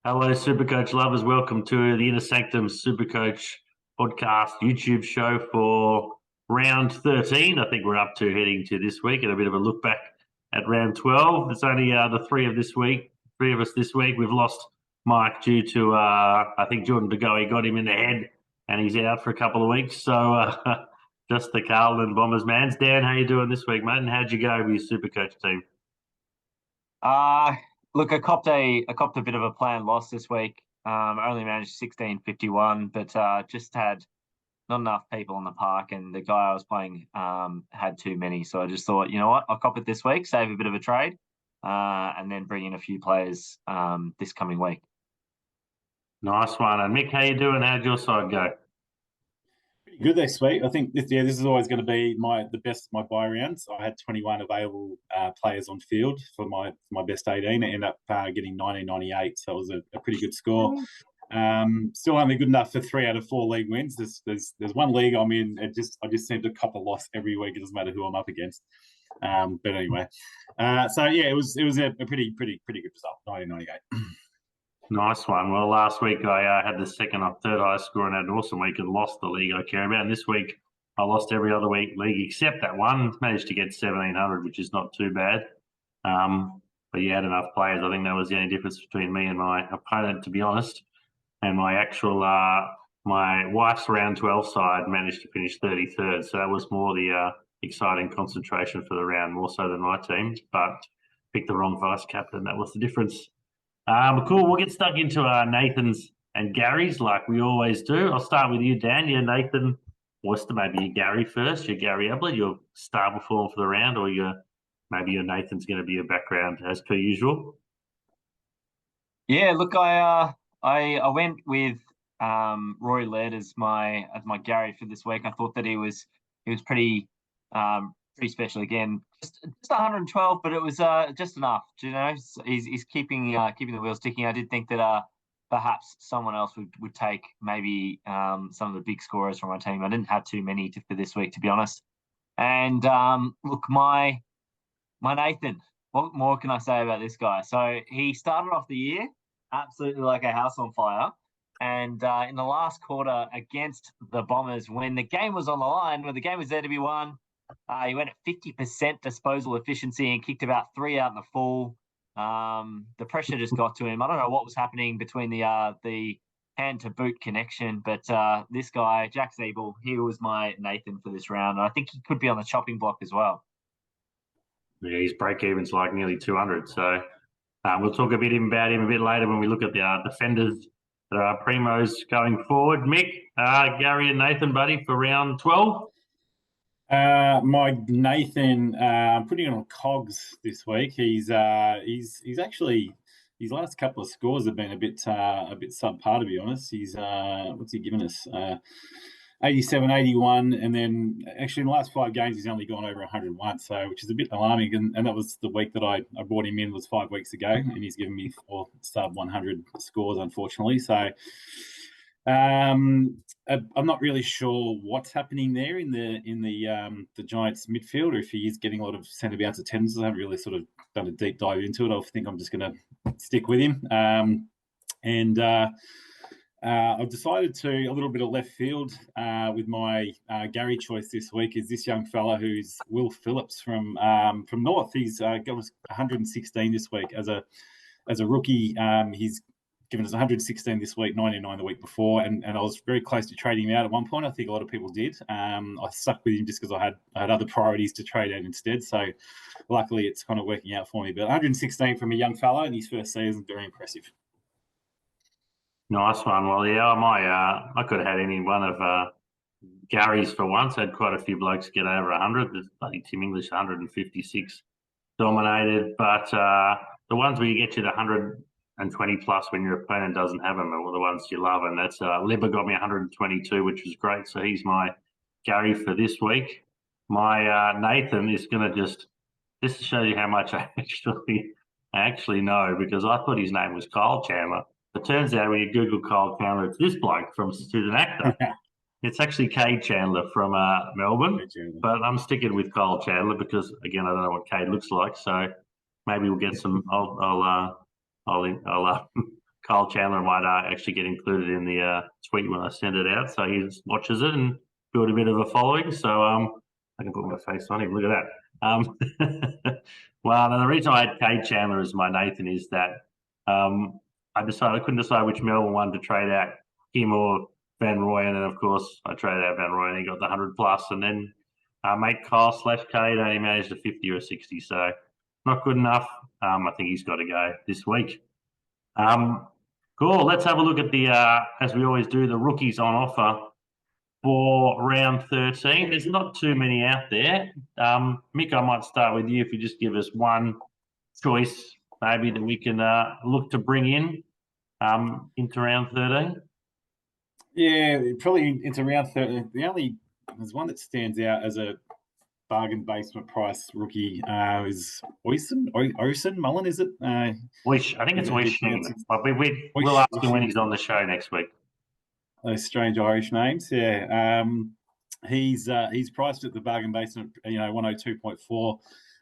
Hello, SuperCoach lovers. Welcome to the Sanctum SuperCoach podcast YouTube show for round 13. I think we're up to heading to this week and a bit of a look back at round 12. It's only the three of us this week. We've lost Mike due to, I think Jordan DeGoey got him in the head and he's out for a couple of weeks. So just the Carlton Bombers mans. Dan, how you doing this week, mate? And how'd you go with your SuperCoach team? Uh Look, I copped a bit of a planned loss this week. I only managed 1651, but just had not enough people in the park, and the guy I was playing had too many. So I just thought, you know what, I'll cop it this week, save a bit of a trade, and then bring in a few players this coming week. Nice one. And Mick, how you doing? How'd your side go? Pretty good this week. I think this is always going to be the best of my buy rounds. I had 21 available players on field for my best 18. I ended up getting 1998, so it was a pretty good score. Still only good enough for 3 out of 4 league wins. There's one league I'm in. I just seem to cop a loss every week. It doesn't matter who I'm up against. But anyway, so yeah, it was a pretty good result. 1998. Nice one. Well, last week I had the second or third highest score and had an awesome week and lost the league I care about. And this week I lost every other league except that one. Managed to get 1,700, which is not too bad. But you had enough players. I think that was the only difference between me and my opponent, to be honest. And my actual, my wife's round 12 side managed to finish 33rd. So that was more the exciting concentration for the round, more so than my team. But picked the wrong vice captain. That was the difference. Cool. We'll get stuck into Nathan's and Gary's like we always do. I'll start with you, Dan. You're Nathan Worcester, maybe you Gary first. You're Gary Ablett, your star performer for the round, or maybe your Nathan's going to be your background as per usual. Yeah, look, I went with Roy Laird as my Gary for this week. I thought that he was pretty special again. Just 112, but it was just enough. You know, he's keeping the wheels ticking. I did think that perhaps someone else would take maybe some of the big scorers from my team. I didn't have too many for this week, to be honest. And look, my Nathan. What more can I say about this guy? So he started off the year absolutely like a house on fire. And in the last quarter against the Bombers, when the game was on the line, when the game was there to be won, he went at 50% disposal efficiency and kicked about 3 out in the full. The pressure just got to him. I don't know what was happening between the hand to boot connection, but this guy, Jack Siebel, he was my Nathan for this round. And I think he could be on the chopping block as well. Yeah, his break even's like nearly 200. So we'll talk about him a bit later when we look at the defenders that are primos going forward. Mick, Gary, and Nathan, buddy, for round 12. My Nathan, I'm putting it on cogs this week. He's actually his last couple of scores have been a bit subpar, to be honest. He's what's he given us? 87, 81, and then actually in the last 5 games he's only gone over 101, so which is a bit alarming. And that was the week that I brought him in was 5 weeks ago, and he's given me 4 sub 100 scores, unfortunately. So I'm not really sure what's happening there in the Giants midfield, or if he is getting a lot of centre bounce attendance. I haven't really sort of done a deep dive into it. I think I'm just going to stick with him. I've decided to a little bit of left field with my Gary choice this week is this young fella who's Will Phillips from North. He's got us 116 this week as a rookie. He's given us 116 this week, 99 the week before, and I was very close to trading him out at one point. I think a lot of people did. I stuck with him just because I had other priorities to trade out instead. So luckily it's kind of working out for me. But 116 from a young fella in his first season, very impressive. Nice one. Well, yeah, I could have had any one of Gary's for once. Had quite a few blokes get over 100. There's bloody Tim English 156 dominated, but the ones where you get you to 120 plus when your opponent doesn't have them are the ones you love, and that's Libba got me 122, which was great. So he's my Gary for this week. My Nathan is going to just to show you how much I actually know, because I thought his name was Kyle Chandler. It turns out when you Google Kyle Chandler, it's this bloke who's an actor. It's actually Cade Chandler from Melbourne, but I'm sticking with Kyle Chandler because, again, I don't know what Cade looks like. So maybe we'll get some. I'll Kyle Chandler might actually get included in the tweet when I send it out, so he watches it and build a bit of a following. So I can put my face on him. Look at that. Well, and the reason I had Kate Chandler as my Nathan is that I couldn't decide which Melbourne one to trade out, him or Van Roy, and then of course I traded out Van Roy and he got the 100 plus, and then mate Kyle / Kate only managed a 50 or a 60, so not good enough. I think he's got to go this week. Cool. Let's have a look at the, as we always do, the rookies on offer for round 13. There's not too many out there. Mick, I might start with you if you just give us one choice maybe that we can look to bring in into round 13. Yeah, probably into round 13. There's one that stands out as a bargain basement price rookie is Oyson Mullen, is it? Oish, I think it's Oish. We'll ask him when he's on the show next week. Those strange Irish names, yeah. He's priced at the bargain basement, 102.4,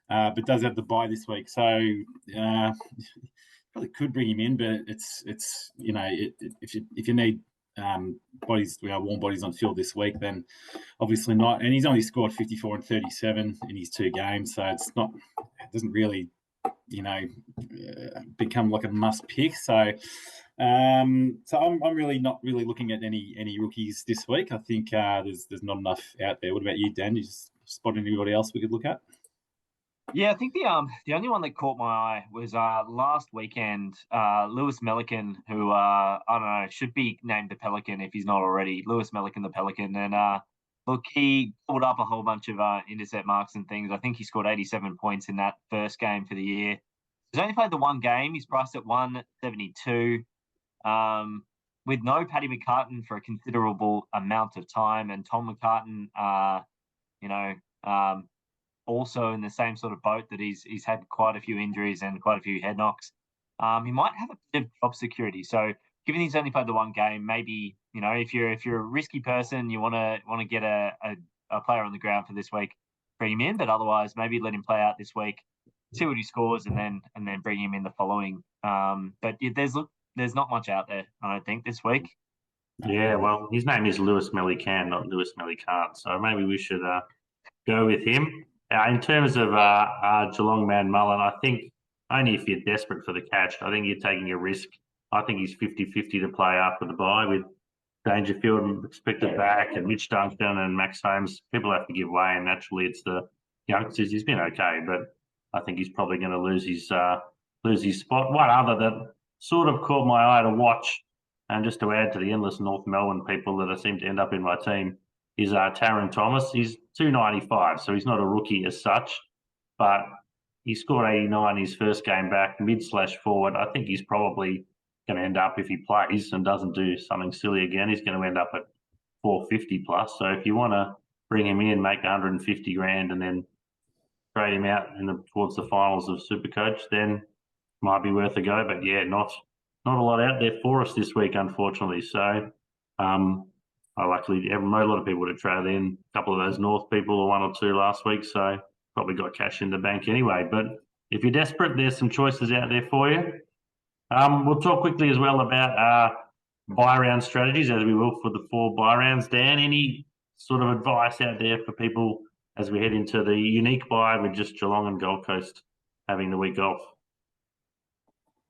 but does have the buy this week, so probably could bring him in, but it's if you need bodies, warm bodies on field this week, then obviously not. And he's only scored 54 and 37 in his 2 games, so it doesn't really, become like a must pick. So, I'm really not really looking at any rookies this week. I think there's not enough out there. What about you, Dan? You just spot anybody else we could look at? Yeah, I think the only one that caught my eye was last weekend, Lewis Melican, who I don't know, should be named the Pelican if he's not already. Lewis Melican, the Pelican, and look, he pulled up a whole bunch of intercept marks and things. I think he scored 87 points in that first game for the year. He's only played the one game. He's priced at 172, with no Paddy McCartan for a considerable amount of time, and Tom McCartan, also in the same sort of boat that he's had quite a few injuries and quite a few head knocks. He might have a bit of job security. So given he's only played the one game, maybe, if you're a risky person, you want to get a player on the ground for this week, bring him in, but otherwise maybe let him play out this week, see what he scores, and then bring him in the following. But there's not much out there, I don't think, this week. Yeah, well, his name is Lewis Melican, not Lewis Melican, so maybe we should go with him. In terms of Geelong man Mullen, I think only if you're desperate for the catch, I think you're taking a risk. I think he's 50-50 to play after the bye with Dangerfield expected back and Mitch Duncan and Max Holmes. People have to give way, and naturally it's the youngsters. He's been okay, but I think he's probably going to lose his spot. One other that sort of caught my eye to watch, and just to add to the endless North Melbourne people that seem to end up in my team, is Taron Thomas. He's 295, so he's not a rookie as such, but he scored 89 his first game back, mid/forward. I think he's probably going to end up, if he plays and doesn't do something silly again, he's going to end up at 450 plus. So if you want to bring him in, make 150 grand, and then trade him out towards the finals of SuperCoach, then might be worth a go. But yeah, not a lot out there for us this week, unfortunately. So a lot of people would have traded in a couple of those North people, or 1 or 2 last week, so probably got cash in the bank anyway. But if you're desperate, there's some choices out there for you. We'll talk quickly as well about buy round strategies, as we will for the 4 buy rounds. Dan, any sort of advice out there for people as we head into the unique buy with just Geelong and Gold Coast having the week off?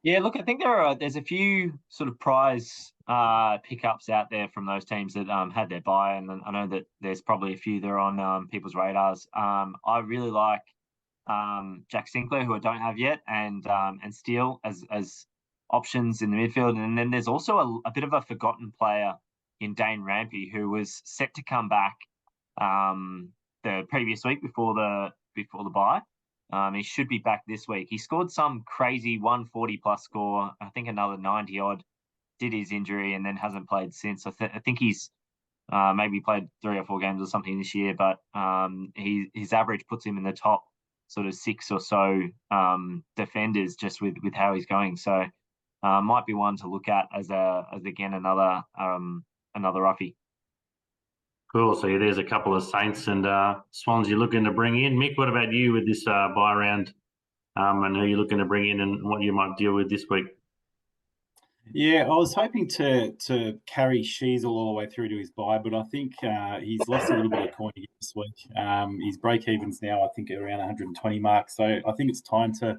Yeah, look, I think there's a few sort of prize pickups out there from those teams that had their buy, and I know that there's probably a few that are on people's radars. I really like Jack Sinclair, who I don't have yet, and Steele as options in the midfield, and then there's also a bit of a forgotten player in Dane Rampy, who was set to come back the previous week before the bye. He should be back this week. He scored some crazy 140 plus score. I think another 90 odd. Did his injury and then hasn't played since. I think he's maybe played 3 or 4 games or something this year, but his average puts him in the top sort of 6 or so defenders just with how he's going. So might be one to look at as again another roughie. Cool. So there's a couple of Saints and Swans you're looking to bring in. Mick, what about you with this buy round, and who you're looking to bring in and what you might deal with this week? Yeah, I was hoping to carry Sheasel all the way through to his bye, but I think he's lost a little bit of coin this week. His break evens now, I think, are around 120 marks. So I think it's time to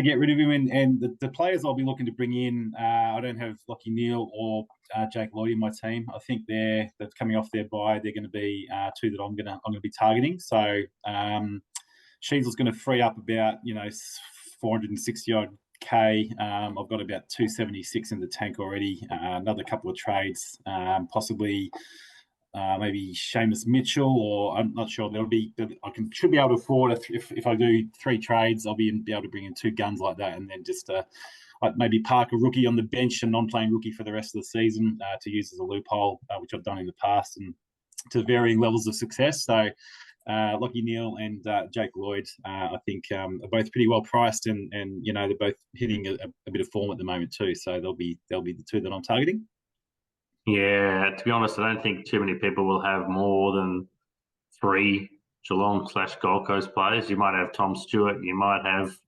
get rid of him. And the players I'll be looking to bring in, I don't have Lockie Neal or Jake Lloyd in my team. I think they're coming off their bye. They're going to be two that I'm gonna be targeting. So Sheasel's going to free up about 460 odd K. I've got about 276 in the tank already. Another couple of trades, possibly maybe Seamus Mitchell, or I'm not sure. Should be able to afford if I do 3 trades, I'll be able to bring in 2 guns like that, and then just like maybe park a rookie on the bench, a non-playing rookie for the rest of the season to use as a loophole, which I've done in the past, and to varying levels of success. So Lockie Neal and Jake Lloyd, I think, are both pretty well priced, and they're both hitting a bit of form at the moment too. So they'll be the 2 that I'm targeting. Yeah, to be honest, I don't think too many people will have more than 3 Geelong/Gold Coast players. You might have Tom Stewart, you might have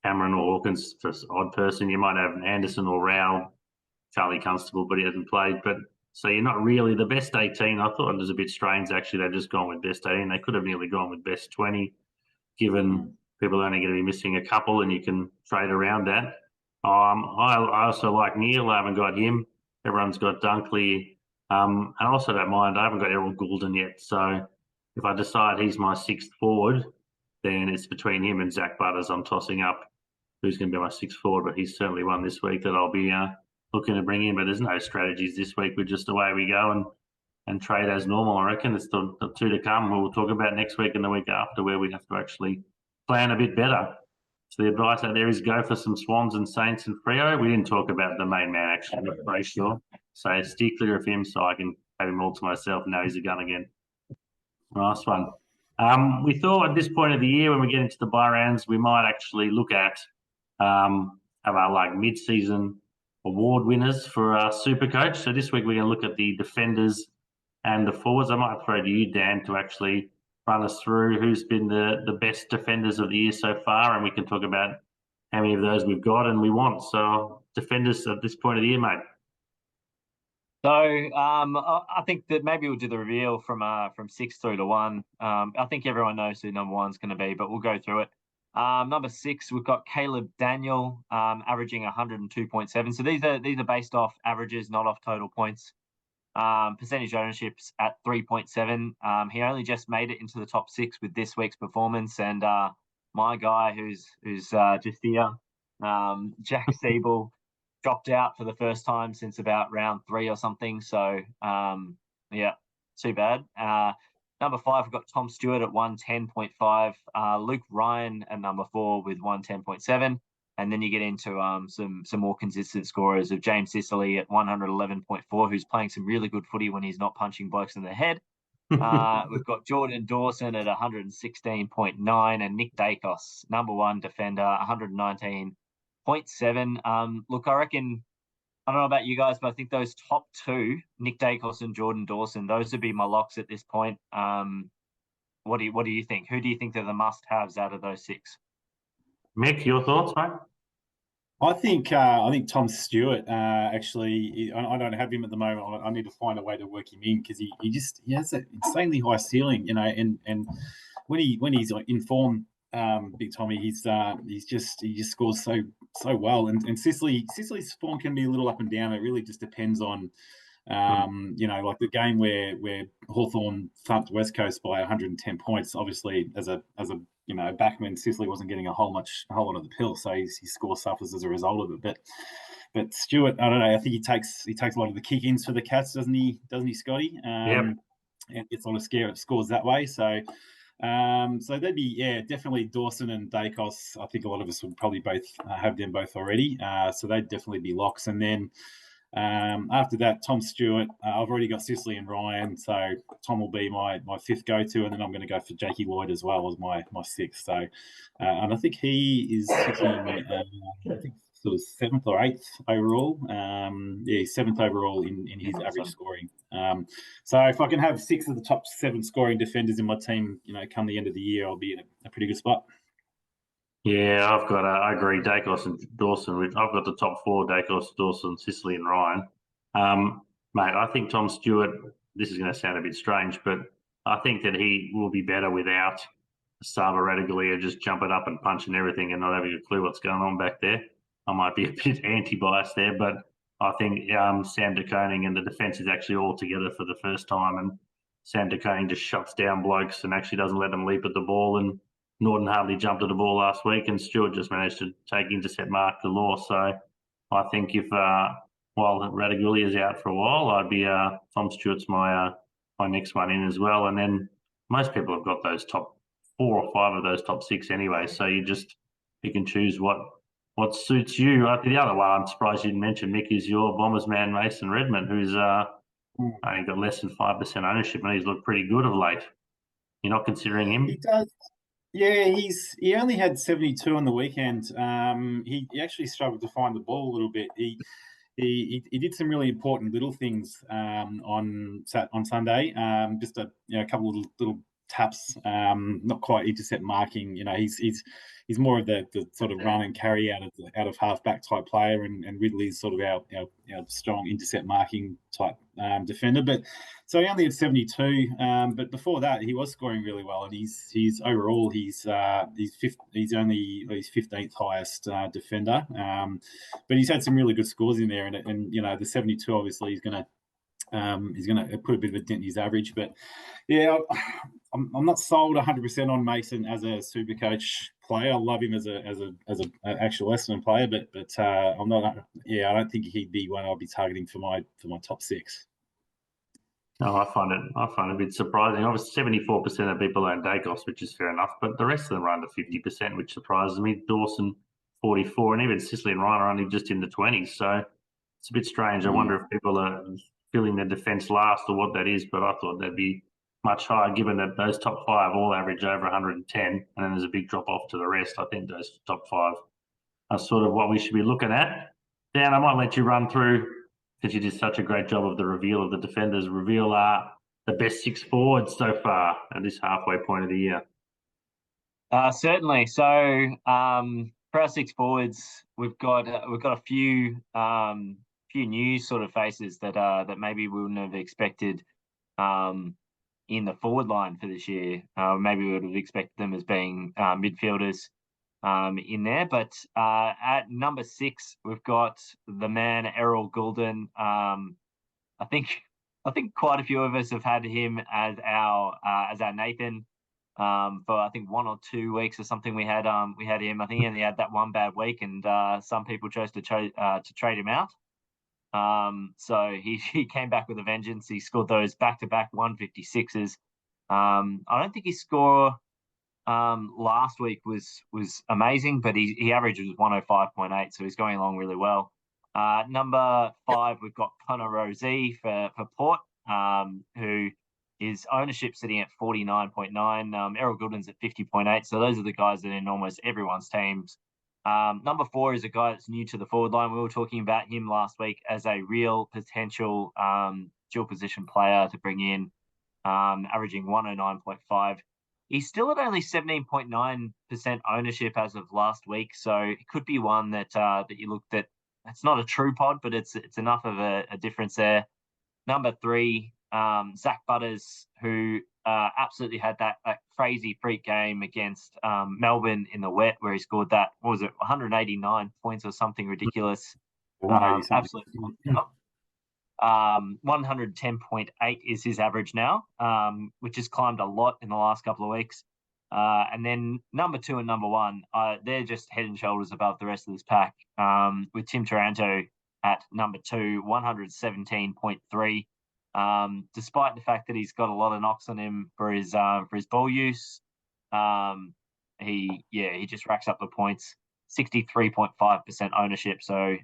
Cameron or Hawkins, just odd person. You might have Anderson or Rao, Charlie Constable, but he hasn't played. But so you're not really the best 18. I thought it was a bit strange, actually. They've just gone with best 18. They could have nearly gone with best 20, given people are only going to be missing a couple, and you can trade around that. I also like Neil. I haven't got him. Everyone's got Dunkley. And I also don't mind. I haven't got Errol Goulden yet. So if I decide he's my 6th forward, then it's between him and Zach Butters. I'm tossing up who's going to be my 6th forward, but he's certainly one this week that I'll be looking to bring in. But there's no strategies this week. We're just away we go and trade as normal. I reckon it's the 2 to come. We'll talk about next week and the week after, where we have to actually plan a bit better. So the advice out there is go for some Swans and Saints and Freo. We didn't talk about the main man, actually, but Brayshaw. So steer clear of him so I can have him all to myself. Now he's a gun again. Nice one. We thought at this point of the year, when we get into the bye rounds, we might actually look at our mid-season award winners for our SuperCoach. So this week we're going to look at the defenders and the forwards. I might throw to you, Dan, to actually run us through who's been the best defenders of the year so far, and we can talk about how many of those we've got and we want. So defenders at this point of the year, mate. So I think that maybe we'll do the reveal from 6 through to 1. I think everyone knows who number 1's going to be, but we'll go through it. Number 6, we've got Caleb Daniel, averaging 102.7. So these are based off averages, not off total points. Percentage ownerships at 3.7. He only just made it into the top 6 with this week's performance, and my guy who's just here, Jack Siebel, dropped out for the first time since about round 3 or something. So yeah, too bad. Number 5, we've got Tom Stewart at 110.5. Luke Ryan at number 4 with 110.7. And then you get into some more consistent scorers of James Sicily at 111.4, who's playing some really good footy when he's not punching blokes in the head. We've got Jordan Dawson at 116.9, and Nick Dacos, number 1 defender, 119.7. Look, I reckon, I don't know about you guys, but I think those top 2, Nick Dacos and Jordan Dawson, those would be my locks at this point. What do you think? Who do you think are the must-haves out of those 6? Mick, your thoughts, mate? I think Tom Stewart actually. I don't have him at the moment. I need to find a way to work him in, because he has an insanely high ceiling, and when he's in form, Big Tommy, he just scores so well. And Sicily's form can be a little up and down. It really just depends on like the game where Hawthorn thumped West Coast by 110 points. Obviously, as a backman, Sicily wasn't getting a whole lot of the pill, so his score suffers as a result of it. But Stewart, I don't know. I think he takes a lot of the kick-ins for the Cats, doesn't he, Scotty? Yep. And gets a lot of scores that way. So they'd be definitely Dawson and Dacos. I think a lot of us would probably both have them both already. So they'd definitely be locks. And then after that, Tom Stewart. I've already got Sicily and Ryan, so Tom will be my 5th go-to, and then I'm going to go for Jakey Lloyd as well as my 6th. So, and I think he is sitting, I think sort of 7th or 8th overall. 7th overall in his average scoring. So if I can have 6 of the top 7 scoring defenders in my team, come the end of the year, I'll be in a pretty good spot. Yeah, I agree. Dacos and Dawson. I've got the top four: Dacos, Dawson, Sicily, and Ryan. Mate, I think Tom Stewart. This is going to sound a bit strange, but I think that he will be better without Sava Radaglia just jumping up and punching everything and not having a clue what's going on back there. I might be a bit anti-biased there, but I think Sam de Koning and the defence is actually all together for the first time, and Sam de Koning just shuts down blokes and actually doesn't let them leap at the ball. And Norton hardly jumped at the ball last week, and Stewart just managed to take intercept mark galore. So I think if while Radaglia is out for a while, I'd be Tom Stewart's my next one in as well. And then most people have got those top 4 or 5 of those top 6 anyway. So you can choose what suits you. The other one I'm surprised you didn't mention, Mick, is your Bombers man Mason Redmond, who's only got less than 5% ownership, and he's looked pretty good of late. You're not considering him? He does. Yeah, he only had 72 on the weekend. He actually struggled to find the ball a little bit. He did some really important little things on Sunday. Just a couple of little taps, not quite intercept marking. He's more of the sort of run and carry out of halfback type player, and Ridley's sort of our strong intercept marking type defender. But so he only had 72. But before that, he was scoring really well, and he's overall he's 15th highest defender. But he's had some really good scores in there, and the 72 obviously he's going to put a bit of a dent in his average. But yeah, I'm not sold 100% on Mason as a SuperCoach player. I love him as an actual Essendon player, but I'm not. Yeah, I don't think he'd be one I'll be targeting for my top 6. No, I find it a bit surprising. Obviously, 74% of people own Dacos, which is fair enough, but the rest of them are under 50%, which surprises me. Dawson, 44, and even Sicily and Ryan are only just in the 20s. So it's a bit strange. I wonder if people are filling their defence last or what that is, but I thought that'd be much higher given that those top 5 all average over 110, and then there's a big drop off to the rest. I think those top 5 are sort of what we should be looking at. Dan, I might let you run through, because you did such a great job of the reveal of the defenders. Reveal the best 6 forwards so far at this halfway point of the year. Certainly. So for our 6 forwards, we've got a few new sort of faces that maybe we wouldn't have expected in the forward line for this year. Maybe we would have expected them as being midfielders in there. But at number 6, we've got the man Errol Goulden. I think quite a few of us have had him as our Nathan for I think 1 or 2 weeks or something. We had him. I think he only had that one bad week, and some people chose to trade him out. So he came back with a vengeance. He scored those back-to-back 156s. I don't think his score last week was amazing, but he averages 105.8, so he's going along really well. Number 5, we've got Connor Rosey for Port, who is ownership sitting at 49.9. Errol Goulden's at 50.8. So those are the guys that are in almost everyone's teams. Number 4 is a guy that's new to the forward line. We were talking about him last week as a real potential dual position player to bring in, averaging 109.5. He's still at only 17.9% ownership as of last week, so it could be one that you looked at. It's not a true pod, but it's enough of a difference there. Number 3, Zach Butters, who absolutely had that crazy freak game against Melbourne in the wet, where he scored that, 189 points or something ridiculous. Absolutely. 110.8 is his average now, which has climbed a lot in the last couple of weeks. And then number 2 and number 1, they're just head and shoulders above the rest of this pack, with Tim Taranto at number 2, 117.3. Despite the fact that he's got a lot of knocks on him for his ball use, he just racks up the points. 63.5% ownership. So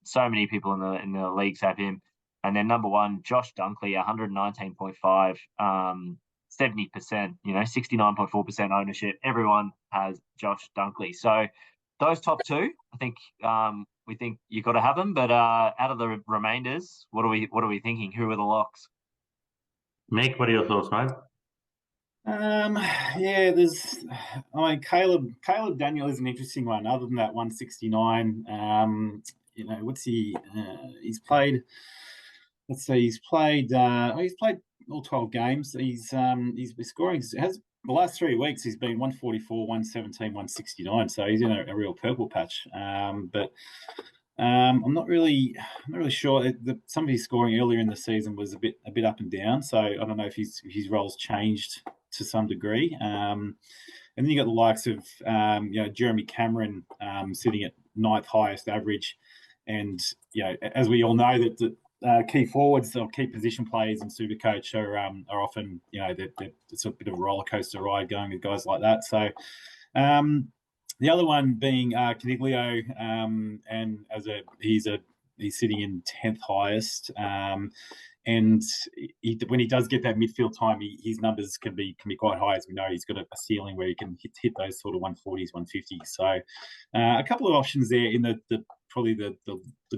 so many people in the leagues have him. And then number 1, Josh Dunkley, 119.5, 70%. 69.4% ownership. Everyone has Josh Dunkley. So those top 2, I think we think you've got to have them. But out of the remainders, what are we thinking? Who are the locks? Mick, what are your thoughts, mate? Yeah, Caleb Daniel is an interesting one. Other than that 169, what's he? He's played. Let's see, he's played all 12 games. He's scoring. Has the last 3 weeks he's been 144, 117, 169. So he's in a real purple patch. But I'm not really sure. Some of his scoring earlier in the season was a bit up and down. So I don't know if his role's changed to some degree. And then you got the likes of Jeremy Cameron sitting at 9th highest average, and as we all know that key forwards or key position players in SuperCoach are often it's a bit of a roller coaster ride going with guys like that. So. The other one being Caniglio, and he's sitting in 10th highest, and when he does get that midfield time, his numbers can be quite high. As we know, he's got a ceiling where he can hit those sort of 140s, 150s. So a couple of options there in probably the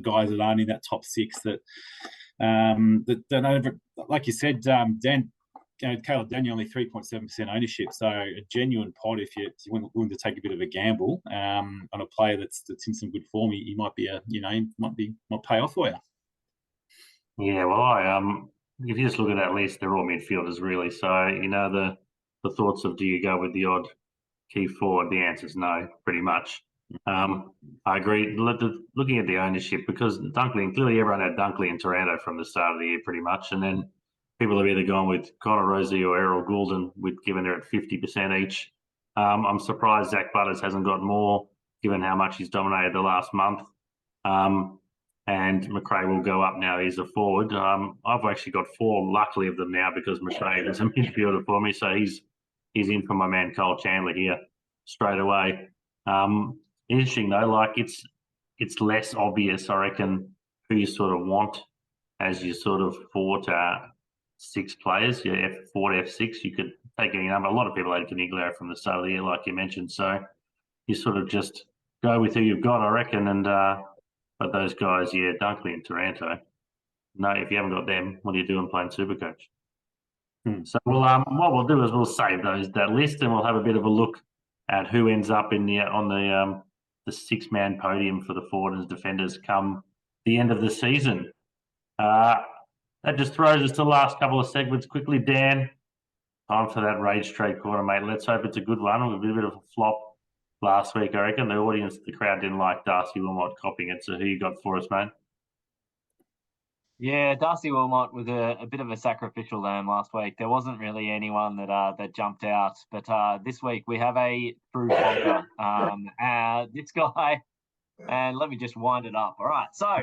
guys that aren't in that top 6 that like you said, Dan. Caleb Daniel only 3.7% ownership, so a genuine pod if you're willing to take a bit of a gamble on a player that's in some good form. He might be might pay off for you. Yeah, well, if you just look at that list, they're all midfielders really. So the thoughts of do you go with the odd key forward? The answer is no, pretty much. I agree. Looking at the ownership, because Dunkley, clearly everyone had Dunkley and Taranto from the start of the year, pretty much, and then people have either gone with Connor Rosie or Errol Goulden, given they're at 50% each. I'm surprised Zach Butters hasn't got more, given how much he's dominated the last month. And McRae will go up now. He's a forward. I've actually got 4, luckily, of them now because McRae is a midfielder for me. So he's in for my man Cole Chandler here straight away. Interesting though, like it's less obvious, I reckon, who you sort of want as your sort of 4 to 6 players. Your F4 to F6, you could take any number. A lot of people had Caniglio from the start of the year, like you mentioned. So you sort of just go with who you've got, I reckon. And but those guys, Dunkley and Taranto. No, if you haven't got them, what are you doing playing SuperCoach? So what we'll do is we'll save that list, and we'll have a bit of a look at who ends up on the 6-man podium for the forward and defenders come the end of the season. That just throws us to the last couple of segments quickly. Dan, time for that Rage Trade Corner, mate. Let's hope it's a good one. It was a bit of a flop last week, I reckon. The crowd didn't like Darcy Wilmot copying it. So who you got for us, mate? Yeah, Darcy Wilmot was a bit of a sacrificial lamb last week. There wasn't really anyone that jumped out, but this week we have a true conquer. This guy, and let me just wind it up. All right, so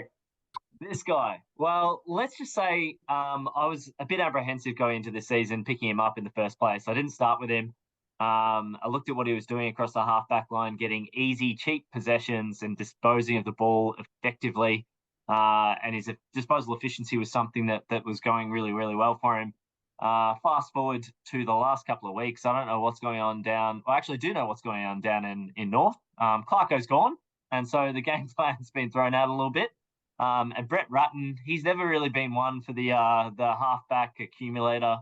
this guy. Well, let's just say I was a bit apprehensive going into this season, picking him up in the first place. I didn't start with him. I looked at what he was doing across the half-back line, getting easy, cheap possessions and disposing of the ball effectively. And his disposal efficiency was something that was going really, really well for him. Fast forward to the last couple of weeks, I don't know what's going on down. I actually do know what's going on down in North. Clarko's gone, and so the game plan's been thrown out a little bit. And Brett Ratton, he's never really been one for the halfback accumulator,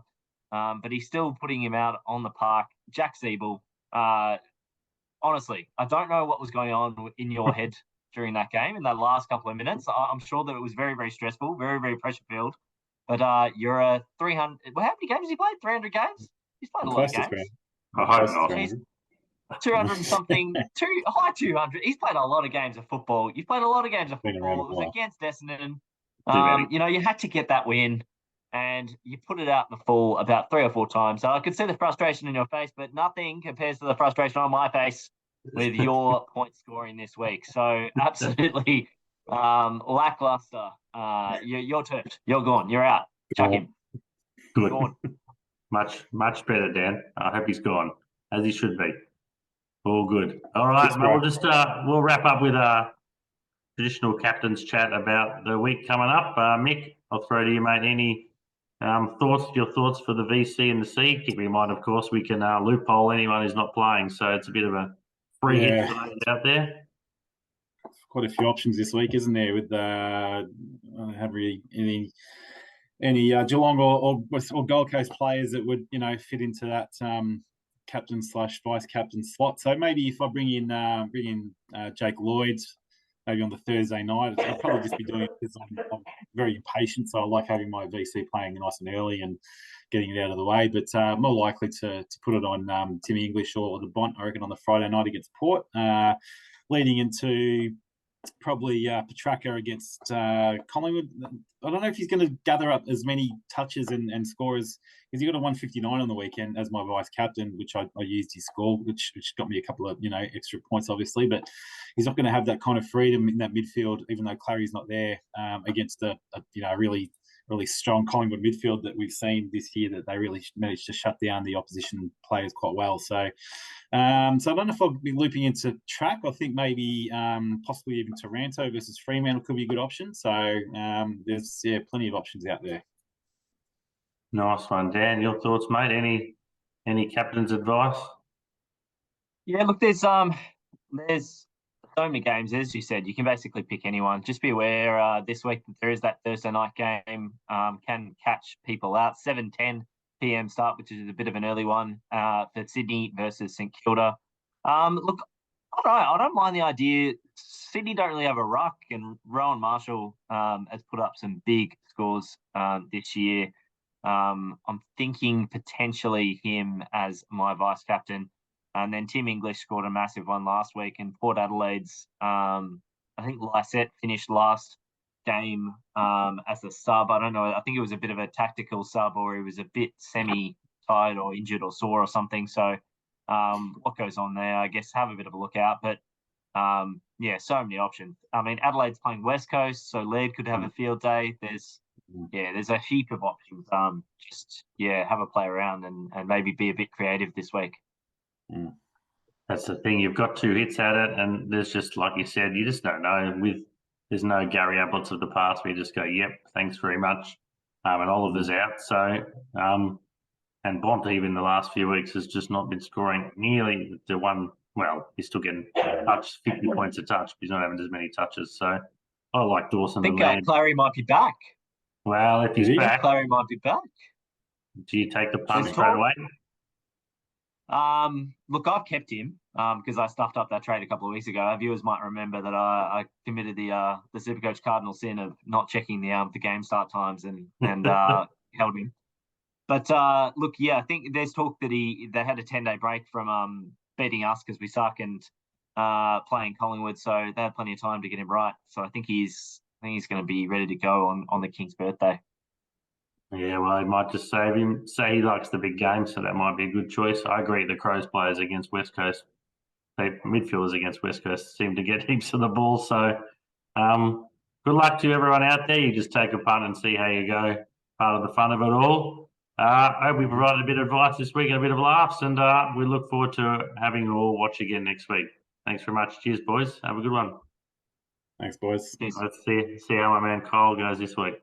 but he's still putting him out on the park. Jack Siebel, honestly, I don't know what was going on in your head during that game in that last couple of minutes. I'm sure that it was very, very stressful, very, very pressure-filled. But you're a 300. Well, how many games has he played? 300 games? He's played a lot of games. I hope not. 200 and something, high 200. He's played a lot of games of football. You've played a lot of games of football. It was against Essendon. You had to get that win, and you put it out in the full about 3 or 4 times. So I could see the frustration in your face, but nothing compares to the frustration on my face with your point scoring this week. So absolutely lackluster. You're turfed. You're gone. You're out. Chuck him. Good. Gone. Much better, Dan. I hope he's gone, as he should be. All good. All right, we'll just we'll wrap up with a traditional captain's chat about the week coming up. Mick, I'll throw to you, mate. Any your thoughts for the VC and the C? Keep in mind, of course, we can loophole anyone who's not playing, so it's a bit of a free hit for those out there. Quite a few options this week, isn't there? With I don't have really any Geelong or Gold Coast players that would fit into that captain / vice captain slot. So maybe if I bring in Jake Lloyd, maybe on the Thursday night, I'll probably just be doing it because I'm very impatient. So I like having my VC playing nice and early and getting it out of the way. But more likely to put it on Tim English or the Bont, I reckon, on the Friday night against Port, leading into probably Petrarca against Collingwood. I don't know if he's going to gather up as many touches and scores, because he got a 159 on the weekend as my vice captain, which I used his score, which got me a couple of extra points, obviously. But he's not going to have that kind of freedom in that midfield, even though Clary's not there against a really strong Collingwood midfield that we've seen this year, that they really managed to shut down the opposition players quite well. So I don't know if I'll be looping into track. I think maybe possibly even Taranto versus Fremantle could be a good option. So there's plenty of options out there. Nice one, Dan. Your thoughts, mate? Any captain's advice? Yeah, look, there's so many games, as you said. You can basically pick anyone. Just be aware this week that there is that Thursday night game. Can catch people out. 7:10 p.m. start, which is a bit of an early one for Sydney versus St Kilda. Look, I don't mind the idea. Sydney don't really have a ruck, and Rowan Marshall has put up some big scores this year. I'm thinking potentially him as my vice captain. And then Tim English scored a massive one last week, and Port Adelaide's, I think Lysette finished last game as a sub. I don't know. I think it was a bit of a tactical sub, or he was a bit semi-tired or injured or sore or something. So what goes on there, I guess, have a bit of a look out. But so many options. I mean, Adelaide's playing West Coast, so Laird could have a field day. There's a heap of options. Have a play around and maybe be a bit creative this week. That's the thing. You've got 2 hits at it, and there's just, like you said, you just don't know. There's no Gary Abbott's of the past where you just go, "Yep, thanks very much," and Oliver's out. So, and Bont even the last few weeks has just not been scoring nearly the one. Well, he's still getting touched, 50 points a touch, but he's not having as many touches. So, I like Dawson. I think Clary might be back. Well, if he's back, Clary might be back. Do you take the punt straight away? Look, I've kept him because I stuffed up that trade a couple of weeks ago. Our viewers might remember that I committed the SuperCoach cardinal sin of not checking the game start times and held him. But look, I think there's talk that they had a 10-day break from beating us because we suck and playing Collingwood, so they had plenty of time to get him right. So I think he's going to be ready to go on the King's birthday. Yeah, well, he might just save him. Say he likes the big game, so that might be a good choice. I agree. The Crows players against West Coast, midfielders against West Coast, seem to get heaps of the ball. So, good luck to everyone out there. You just take a punt and see how you go. Part of the fun of it all. I hope we provided a bit of advice this week and a bit of laughs, and we look forward to having you all watch again next week. Thanks very much. Cheers, boys. Have a good one. Thanks, boys. Let's see how my man Kyle goes this week.